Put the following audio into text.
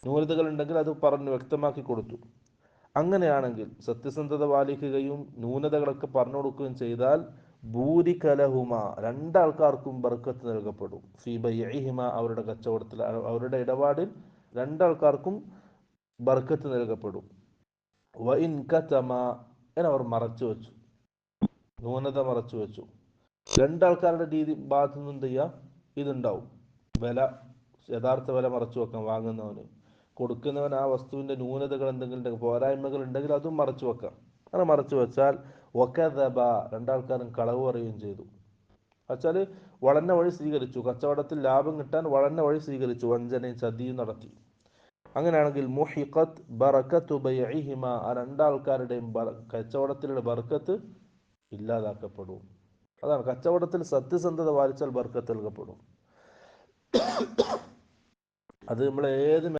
ന്യൂനതകൾ ഉണ്ടെങ്കിൽ അത് പറഞ്ഞു വ്യക്തമാക്കി കൊടുത്തു. അങ്ങനെയാണെങ്കിൽ സത്യസന്ധത പാലിക്കുകയും ന്യൂനതകളൊക്കെ പറഞ്ഞു കൊടുക്കുകയും ചെയ്താൽ ഭൂരികലഹുമ രണ്ടാൾക്കാർക്കും ബർക്കത്ത് നൽകപ്പെടും. ഫി ബൈഇഹിമ അവരുടെ കച്ചവടത്തിൽ അവരുടെ ഇടപാടിൽ രണ്ടാൾക്കാർക്കും ബർക്കത്ത് നൽകപ്പെടും. വ ഇൻ കതമ അവർ മറച്ചു വെച്ചു, ന്യൂനത മറച്ചു വെച്ചു. രണ്ടാൾക്കാരുടെ ഭാഗത്തു നിന്ന് എന്ത് ചെയ്യുക, ഇതുണ്ടാവും. വില, യഥാർത്ഥ വില മറച്ചു വെക്കാം. വാങ്ങുന്നവന് കൊടുക്കുന്നവൻ ആ വസ്തുവിൻ്റെ ന്യൂനതകൾ എന്തെങ്കിലും ഉണ്ടെങ്കിൽ, പോരായ്മകൾ ഉണ്ടെങ്കിൽ അതും മറച്ചു വെക്കാം. അങ്ങനെ മറച്ചു വെച്ചാൽ വകദബ രണ്ടാൾക്കാരും കളവ് പറയുകയും ചെയ്തു. വച്ചാൽ വളഞ്ഞ വഴി സ്വീകരിച്ചു, കച്ചവടത്തിൽ ലാഭം കിട്ടാൻ വളഞ്ഞ വഴി സ്വീകരിച്ചു, വഞ്ചനയും ചതിയും നടത്തി. അങ്ങനെയാണെങ്കിൽ മുഹിഖത്ത് ബറക്കത്തു ബൈഇഹിമ ആ രണ്ടാൾക്കാരുടെയും കച്ചവടത്തിലുള്ള ബർക്കത്ത് ഇല്ലാതാക്കപ്പെടും. അതാണ് കച്ചവടത്തിൽ സത്യസന്ധത പാലിച്ചാൽ ബർക്കത്ത് നൽകപ്പെടും. അത് നമ്മൾ ഏത്